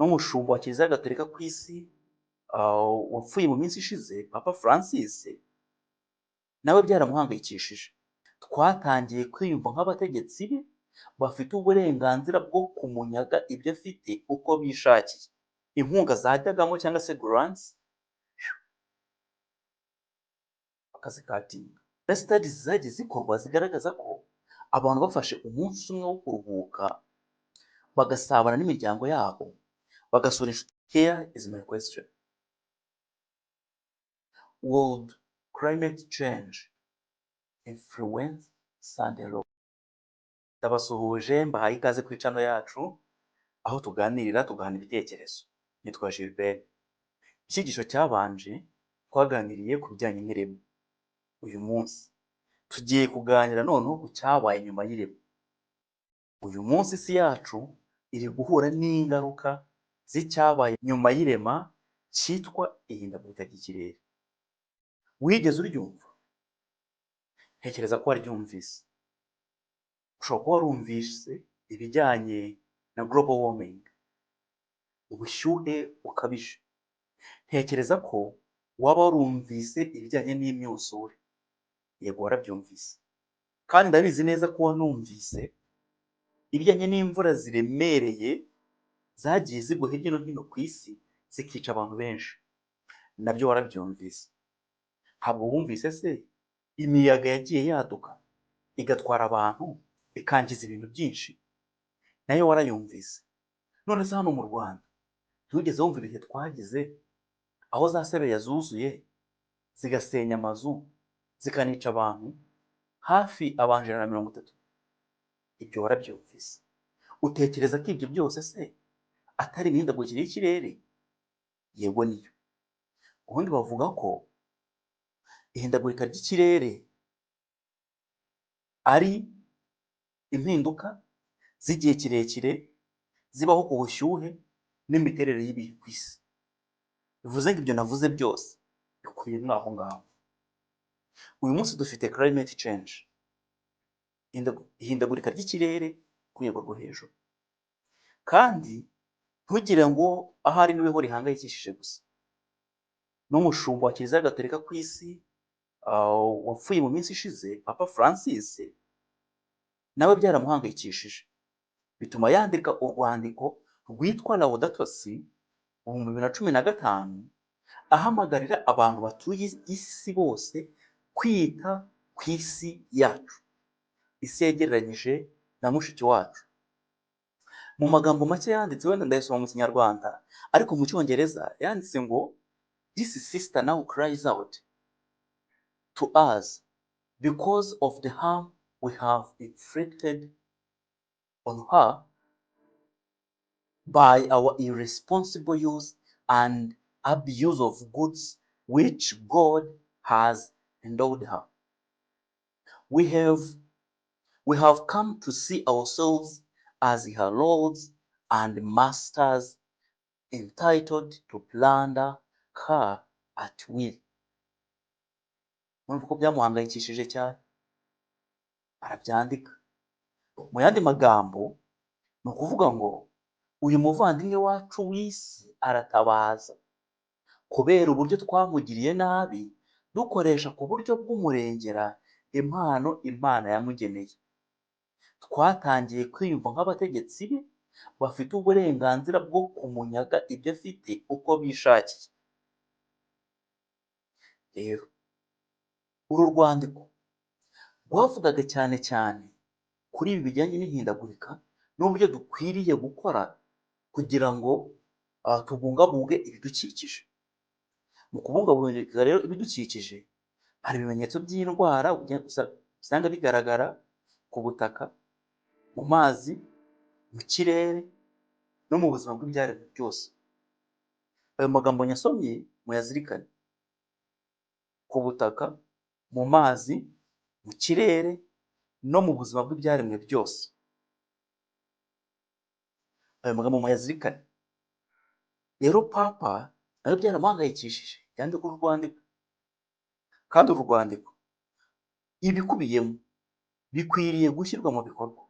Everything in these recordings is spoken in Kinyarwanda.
n'umushumba wa Kiliziya Gatolika ku isi wapfuye mu minsi ishize, Papa Francis, nawe byaramuhangayikishije. Twatangiye kwiyumva nk'abategetsi be bafite uburenganzira bwo kumunyaga ibyo afite uko bishakiye. Inkunga zajyagamo cyangwa se grants bakazikatinga. Na studies zagiye zikorwa zigaragaza ko abantu bafashe umunsi umwe wo kuruhuka bagasabana n'imiryango yabo bagasura inshuti. Here is my question: would climate change influence Sunday law? Ndabasuhuje, mbahaye ikaze ku channel yacu aho tuganirira tugahana ibitekerezo. Nitwa Gilbert. Icyigisho cyabanje twaganiriye ku bijyanye n'irema. Uyu munsi tugiye kuganira noneho ku cyabaye nyuma y'irema. Uyu munsi isi yacu iri guhura n'ingaruka z'icyabaye nyuma y'irema cyitwa ihindagurika ry'ikirere. Wigeze uryumva? Ntekereza ko waryumvise. Ushobora kuba warumvise ibijyanye na global warming, ubushyuhe bukabije. Ntekereza ko waba warumvise ibijyanye n'imyuzure. Yego, warabyumvise. Kandi ndabizi neza ko wanumvise ibijyanye n'imvura ziremereye zagiye zigwa hirya no hino ku isi zikica abantu benshi. Nabyo warabyumvise. Ntabwo wumvise se imiyaga yagiye yaduka igatwara abantu ikangiza ibintu byinshi? Nayo warayumvise. None se hano mu Rwanda ntugeze wumva ibihe twagize aho za sebeya zuzuye zigasenya amazu zikanica abantu hafi abantu 130? Ibyo warabyumvise. Utekereza ko ibyo byose se atari imihindagurikire y'ikirere? Yego niyo. Ubundi bavuga ko ihindagurika ry'ikirere ari impinduka z'igihe kirekire zibaho ku bushyuhe n'imiterere y'ibihe ku isi. Bivuze ngo ibyo navuze byose bikubiye aho ngaho. Uyu munsi dufite climate change, ihindagurika ry'ikirere ku rwego rwo hejuru. Kandi ntugire ngo ahari niweho rihangayikishije gusa. N'umushumba wa Kiliziya Gatolika ku isi wapfuye mu minsi ishize, Papa Francis, nawe byaramuhangayikishije. Bituma yandika urwandiko rwitwa Laudato Si mu 2015 ahamagarira abantu batuye isi bose kwita ku isi yacu. Isi yegeranyije na mushiki wacu. Mu magambo make yanditse, wenda ndayasoma mu Kinyarwanda, ariko mu Cyongereza yanditse ngo this sister now cries out to us because of the harm we have inflicted on her by our irresponsible use and abuse of goods which God has endowed her. We have come to see ourselves as her lords and masters, entitled to plunder her at will. Urumva ko byamuhangayikishije cyane. Arabyandika. Mu yandi magambo ni ukuvuga ngo uyu muvandimwe wacu w'isi aratabaza kubera uburyo twamugiriye nabi dukoresha ku buryo bw'umurengera impano Imana yamugeneye. Twatangiye kwiyumva nk'abategetsi be bafite uburenganzira bwo kumunyaga ibyo afite uko bishakiye. Rero uru rwandiko rwavugaga cyane cyane kuri ibi bijyanye n'ihindagurika n'uburyo dukwiriye gukora kugira ngo tubungabunge ibidukikije. Mu kubungabunga rero ibidukikije hari ibimenyetso by'indwara usanga bigaragara ku butaka, mu mazi, mu kirere no mu buzima bw'ibyaremwe byose. Ayo magambo nyasomye muyazirikane: ku butaka, mu mazi, mu kirere no mu buzima bw'ibyaremwe byose. Ayo magambo muyazirikane. Rero Papa nayo byaramuhangayikishije, yandika urwandiko. Kandi uru rwandiko ibikubiyemo bikwiriye gushyirwa mu bikorwa.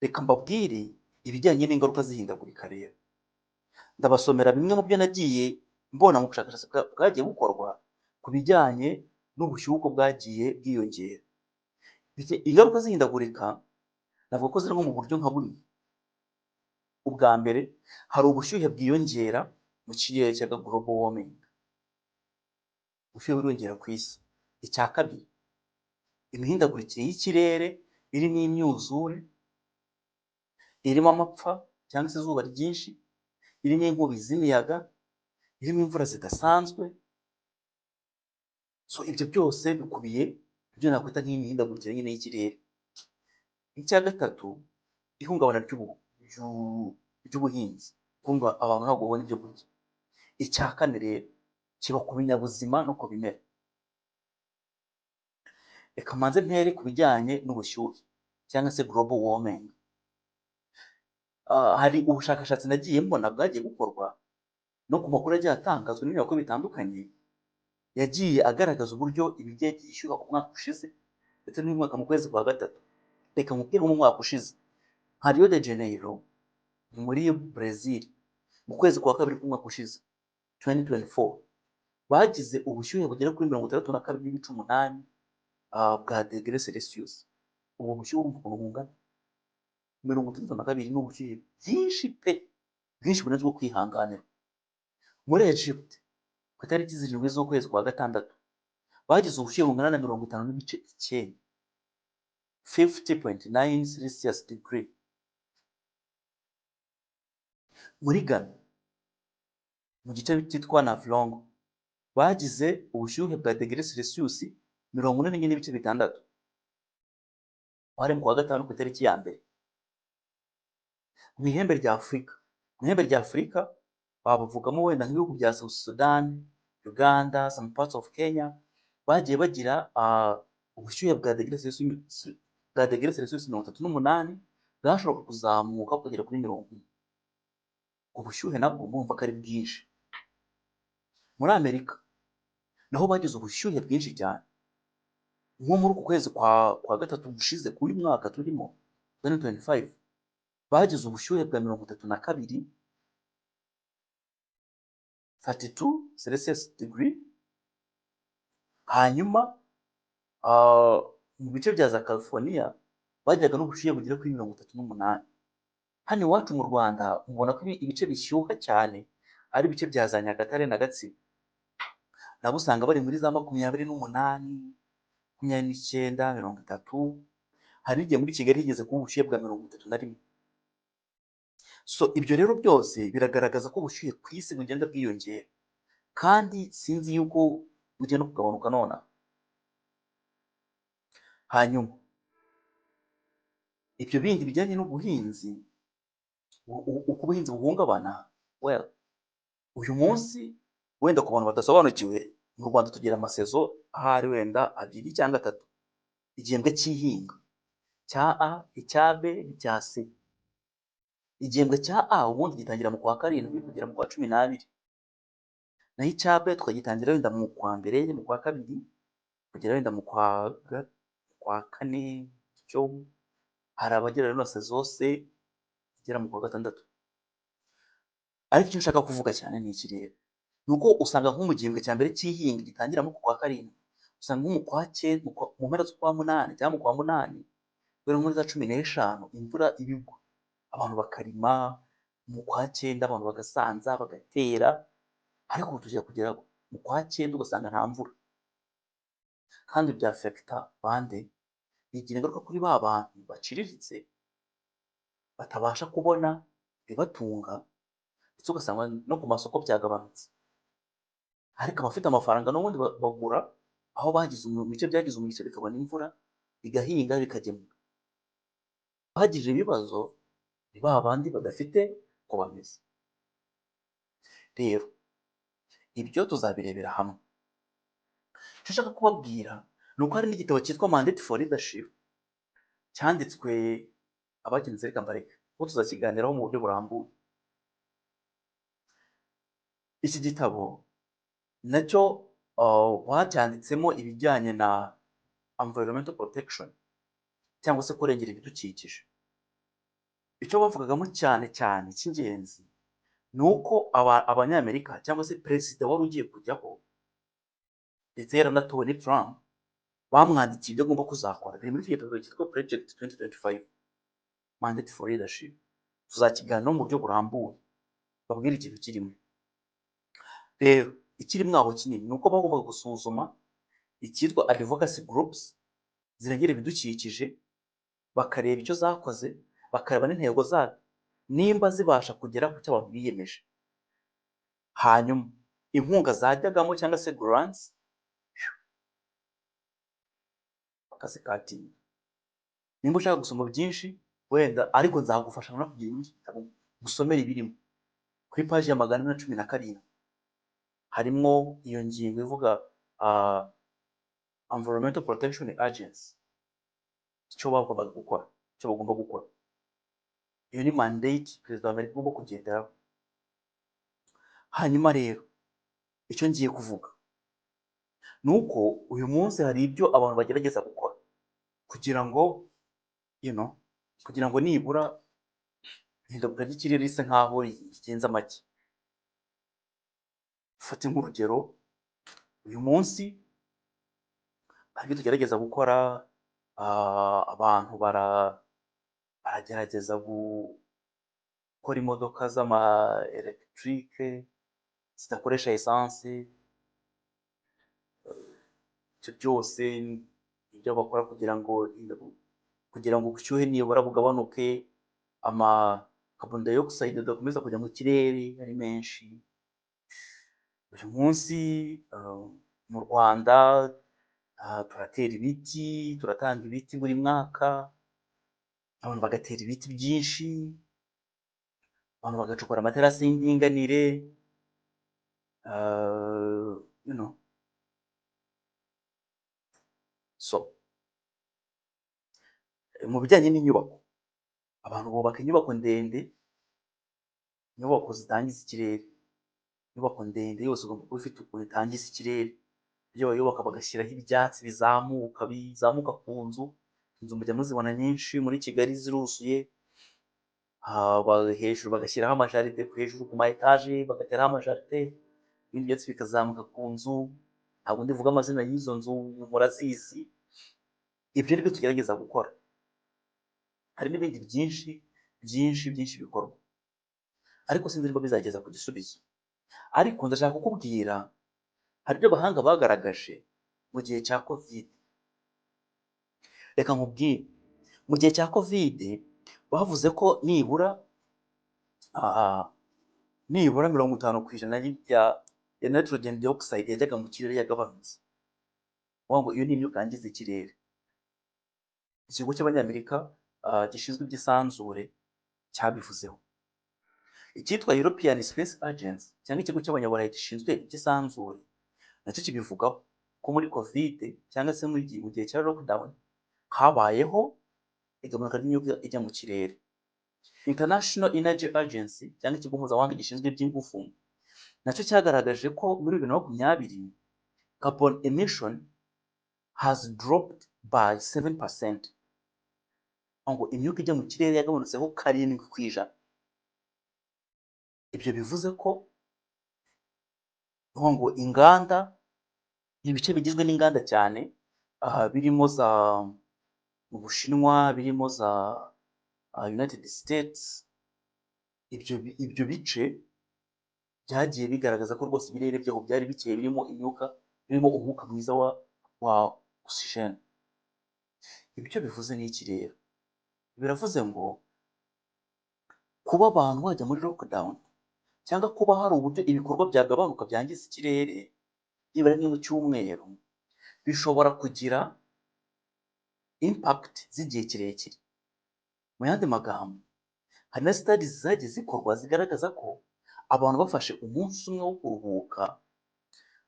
Reka mbabwire ibijyanye n'ingaruka z'ihindagurika rero. Ndabasomera bimwe mu byo nagiye mbona mu bushakashatsi bwagiye bukorwa ku bijyanye n'ubushyuhe uko bwagiye bwiyongera. Ingaruka z'ihindagurika navuga ko ziri nko mu buryo nka bune. Ubwa mbere, hari ubushyuhe bwiyongera mu kirere cya global warming. Ubushyuhe buriyongera ku isi. Icya kabiri, imihindagurikire y'ikirere irimo imyuzure, irimo amapfa cyangwa se izuba ryinshi, irimo inkubi z'imiyaga, irimo imvura zidasanzwe. So ibyo byose bikubiye ibyo nakwita nk'imihindagurikire nyine y'ikirere. Icya gatatu, ihungabana ry'ubuhinzi. Kumva abantu ntabwo babona ibyo kurya. Icya kane rero, kiba ku binyabuzima no ku bimera. Reka manze mpere ku bijyanye n'ubushyuhe cyangwa se global warming. Hari ubushakashatsi nagiye mbona bwagiye bukorwa no ku makuru agiye atangazwa n'ibinyamakuru bitandukanye, yagiye agaragaza uburyo ibigiye byishyuha umwaka ushize ndetse n'uyu mwaka mu kwezi kwa gatatu. Reka mubwire mu mwaka ushize nka Rio de Janeiro muri Brazil mu kwezi kwa kabiri k'umwaka ushize 2024 bagize ubushyuhe bugera kuri 62.8 bwa degere Celsius. Ubu bushyuhe ukuntu bungana 62 ni ubushyuhe bwinshi pe, bwinshi bunanirwa kwihanganira. Muri Egypt ku itariki 7 z'ukwezi kwa gatandatu bagize ubushyuhe bungana na 50.9 50.9 Celsius degree. Muri Ghana mu gice cyitwa Navlongo bagize ubushyuhe bwa degere Celsius 44.6 wari mu kwa gatanu ku itariki ya mbere. Mu ihembe rya Afurika babavugamo wenda nk'ibihugu bya South Sudan, Uganda, some parts of Kenya bagiye bagira ubushyuhe bwa degere Celsius 38 bwashobora kuzamuka kugera kuri 40. Ubushyuhe nabwo murumva ko ari bwinshi. Muri Amerika naho bagize ubushyuhe bwinshi cyane. Nko muri uku kwezi kwa gatatu gushize k'uyu mwaka turimo 2025 bagize ubushyuhe bwa 32 Celsius degree. Hanyuma mu bice bya za California bagiraga n'ubushyuhe bugera kuri 38. Hano iwacu mu Rwanda mubona ko ibice bishyuha cyane ari ibice bya za Nyagatare na Gatsibo, nabo usanga bari muri za 28, 29, 30. Hari igihe muri Kigali higeze kuba ubushyuhe bwa 31. So ibyo rero byose biragaragaza ko ubushyuhe ku isi bugenda bwiyongera, kandi sinzi yuko bugiye no kugabanuka nona. Hanyuma ibyo bindi bijyanye n'ubuhinzi, uko ubuhinzi buhungabana, well, uyu munsi wenda ku bantu badasobanukiwe, mu Rwanda tugira amasezo ahari wenda 2 cyangwa 3. Igihembwe cy'ihinga cya A, icya B n'icya C. Igihembwe cya A ubundi gitangira mu kwa karindwi kugera mu kwa 12, naho icya B tukagitangira wenda mu kwa mbere, mu kwa kabiri kugera wenda mu kwa kane. Cyo hari abagera rero sezo C igera mu kwa gatandatu. Ariko icyo nshaka kuvuga cyane ni iki rero, nuko usanga nko mu gihembwe cya mbere cy'ihinga gitangira mu kwa karindwi, usanga nko mu kwa 9, mu mpera z'ukwa 8 cyangwa mu kwa 8 kubera muri za 15 imvura ibigwa, abantu bakarima. Mu kwa 9 abantu bagasanza bagatera, ariko tujya kugera mu kwa 9 ugasanga nta mvura. Kandi bya affecta bande, bigira ingaruka kuri ba bantu baciriritse batabasha kubona ibibatunga, ndetse ugasanga no ku masoko byagabanutse. Ariko abafite amafaranga n'ubundi bagura aho bagize ibice byagize umugisha bikabona imvura bigahinga bikagemura. Bagije ibibazo ba bandi badafite ko bameze. Rero ibyo tuzabirebera hamwe. Icyo nshaka kubabwira ni uko hari n'igitabo cyitwa Mandate for Leadership cyanditswe abagenzi reka mbareke ko tuzakiganiraho mu buryo burambuye. Iki gitabo nacyo bacyanditsemo ibijyanye na environmental protection cyangwa se kurengera ibidukikije. icyo bavugagamo cyane cyane cy'ingenzi ni uko abanyamerika cyangwa se perezida wari ugiye kujyaho ndetse yaranatowe ni Trump bamwandikiye ibyo agomba kuzakora biri muri iki gitabo cyitwa Project 2025 Mandate for Leadership. Tuzakiganiraho mu buryo burambuye babwira ikintu kirimo. Rero ikirimo aho kinini ni uko bagomba gusuzuma icyitwa advocacy groups zirengera ibidukikije, bakareba icyo zakoze, bakareba n'intego zazo nimba zibasha kugera ku cyo abantu biyemeje. Hanyuma inkunga zajyagamo cyangwa se grants bakazikatira. Nimba ushaka gusoma byinshi wenda ariko nzagufasha no kugira igitabo gusomera ibirimo. Kuri paji ya 417 harimo iyo ngingo ivuga Environmental Protection Agency, icyo bagomba gukora. Iyo ni mandate perezida wa Amerika agomba kugenderaho. Hanyuma rero icyo ngiye kuvuga ni uko uyu munsi hari ibyo abantu bagerageza gukora kugira ngo kugira ngo nibura ihindagurika ry'ikirere risa nkaho rigenza make. Fate nk'urugero, uyu munsi hari ibyo tugerageza gukora, abantu baragerageza gukora imodoka z'ama electrique zidakoresha essence. Icyo byose ibyo bakora kugira ngo ubushyuhe nibura bugabanuke, ama carbon dioxide adakomeza kujya mu kirere ari menshi. Uyu munsi mu Rwanda turatera ibiti, turatanga ibiti buri mwaka, abantu bagatera ibiti byinshi, abantu bagacukura amaterasi y'indinganire, mu bijyanye n'inyubako, abantu bubaka inyubako ndende, inyubako zitangiza ikirere. Inyubako ndende yose ugomba kuba ufite ukuntu itangiza ikirere. Ibyo bayubaka bagashyiraho ibyatsi bizamuka ku nzu. Inzu mujya muzibona nyinshi muri Kigali ziruzuye. Hejuru bagashyiraho amajaride, hejuru ku ma etaje bagateraho amajaride, ibindi byatsi bikazamuka ku nzu. Ntabwo ndivuga amazina y'izo nzu, murazizi. Ibyo nibyo tugerageza gukora. Hari n'ibindi byinshi bikorwa, ariko sinzi niba bizageza ku gisubizo. Ariko ndashaka kukubwira hari ibyo abahanga bagaragaje mu gihe cya covid. Reka nkubwire, mu gihe cya covid bavuze ko nibura 50% ya nitrogen dioxide yajyaga mu kirere yagabanutse. Ngo iyo ni imyuka yangiza ikirere. Ikigo cy'Abanyamerika gishinzwe iby'isanzure cyabivuzeho. Icyitwa European Space Agency cyangwa ikigo cy'Abanyaburayi gishinzwe iby'isanzure nacyo kibivugaho ko muri covid cyangwa se mu gihe cya lockdown habayeho igabanuka ry'imyuka ijya mu kirere. International Energy Agency cyangwa ikigo mpuzamahanga gishinzwe iby'ingufu nacyo cyagaragaje ko muri 2020 carbon emission has dropped by 7%. Ngo imyuka ijya mu kirere yagabanutseho 7%. Ibyo bivuze ko ngo inganda, ibice bigizwe n'inganda cyane, birimo za mu Bushinwa, birimo za United States, ibyo bice byagiye bigaragaza ko rwose ibirere byaho byari bikeye birimo umwuka mwiza wa oxygen. Ibyo bivuze n'iki rero? Biravuze ngo kuba abantu bajya muri lockdown cyangwa kuba hari uburyo ibikorwa byagabanuka byangiza ikirere nibura mu cyumweru, bishobora kugira impact z'igihe kirekire. Mu yandi magambo, hari na studies zagiye zikorwa zigaragaza ko abantu bafashe umunsi umwe wo kuruhuka,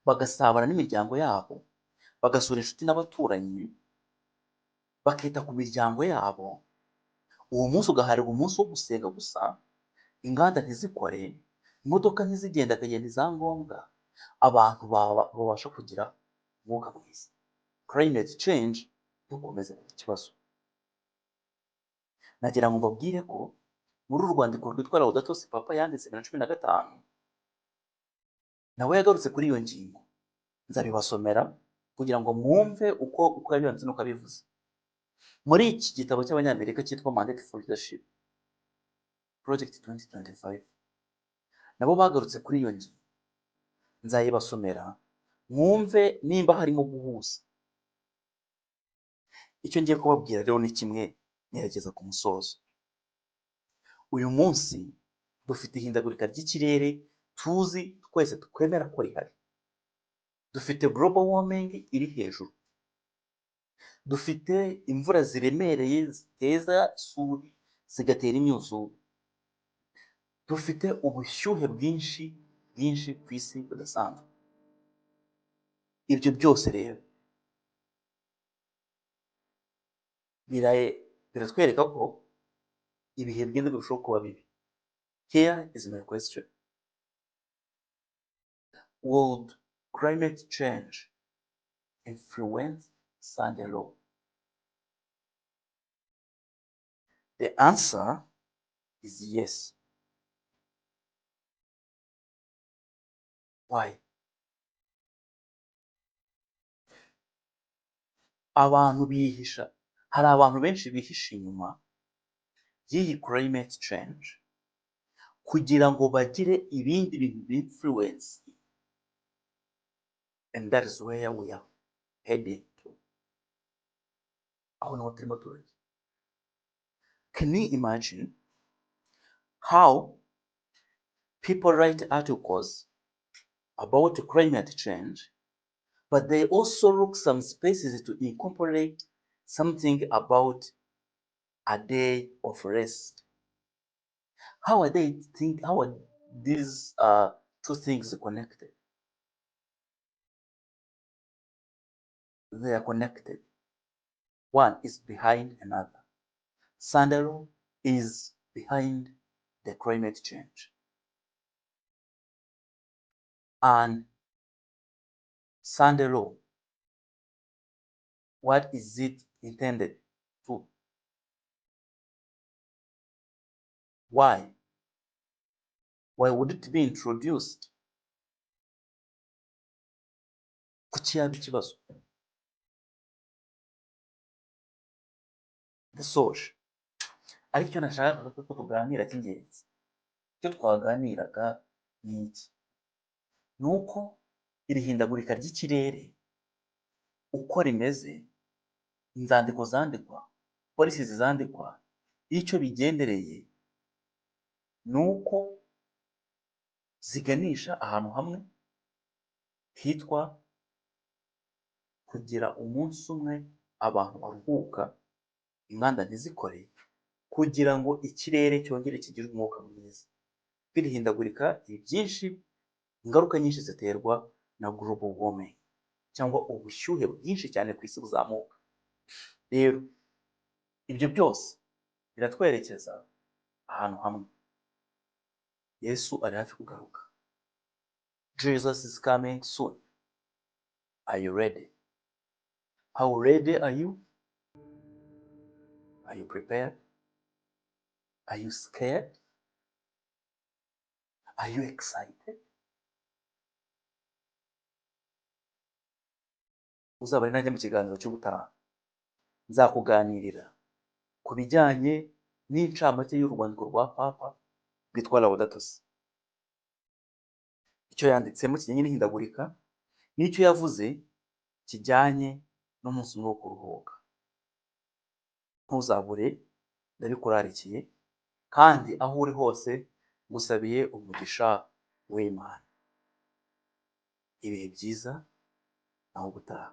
bagasabana n'imiryango yabo, bagasura inshuti n'abaturanyi, bakita ku miryango yabo, uwo munsi ugaharirwa umunsi wo gusenga gusa, inganda ntizikore, imodoka ntizigenda izangombwa, abantu babasha kugira umwuka mwiza. Climate change dukomeze ikibazo. Nagira ngo mbabwire ko muri uru rwandiko rwitwa Laudato Si Papa yanditse 2015 nawe yagarutse kuri iyo ngingo. Nzabibasomera kugira ngo mwumve uko yabyanditse n'uko abivuze. Muri iki gitabo cy'Abanyamerika cyitwa Mandate for Leadership Project 2025 nabo bagarutse kuri iyo ngingo. Nzayibasomera mwumve nimba harimo guhuza. Icyo ngiye kubabwira rero ni kimwe, nerekeza ku musozo. Uyu munsi dufite ihindagurika ry'ikirere tuzi twese twemera ko rihari. Dufite global warming iri hejuru. Dufite imvura ziremereye ziteza isuri zigatera imyuzure. Dufite ubushyuhe bwinshi ku isi budasanzwe. Ibyo byose rero biratwereka ko ibihe bigenda birushaho kuba bibi. Here is my question. Would climate change influence Sunday law? The answer is yes. Why? Hari abantu benshi bihisha inyuma y'iyi climate change kugira ngo bagire ibindi bintu influence, and that is where we are heading to. Aho niho turimo turajya. Can you imagine how people write articles about climate change, but they also look some spaces to incorporate something about a day of rest? How are these two things connected? They are connected. One is behind another. Sunday law is behind the climate change. And Sunday law, what is it intended to? Why? Why would it be introduced? Kuki yaba ikibazo? Ndasoje. Ariko icyo nashakaga ko tuganira cy'ingenzi, icyo twaganiraga ni iki? Ni uko iri hindagurika ry'ikirere uko rimeze, inzandiko zandikwa, policies zandikwa, icyo bigendereye ni uko ziganisha ahantu hamwe hitwa kugira umunsi umwe abantu baruhuka, inganda ntizikore, kugira ngo ikirere cyongere kigire umwuka mwiza. Birihindagurika byinshi, ingaruka nyinshi ziterwa na global warming cyangwa ubushyuhe bwinshi cyane ku isi buzamuka. Rero ibyo byose biratwerekeza ahantu hamwe. Yesu ari hafi kugaruka. Jesus is coming soon. Are you ready? How ready are you? Are you prepared? Are you scared? Are you excited? Uzaba ari nanjye mu kiganiro cy'ubutaha. Nzakuganirira ku bijyanye n'incamake y'urwandiko rwa Papa rwitwa Laudato Si. Icyo yanditsemo kijyanye n'ihindagurika n'icyo yavuze kijyanye n'umunsi umwe wo kuruhuka. Ntuzabure, ndabikurarikiye, kandi aho uri hose ngusabiye umugisha w'Imana. Ibihe byiza, naho gutaha.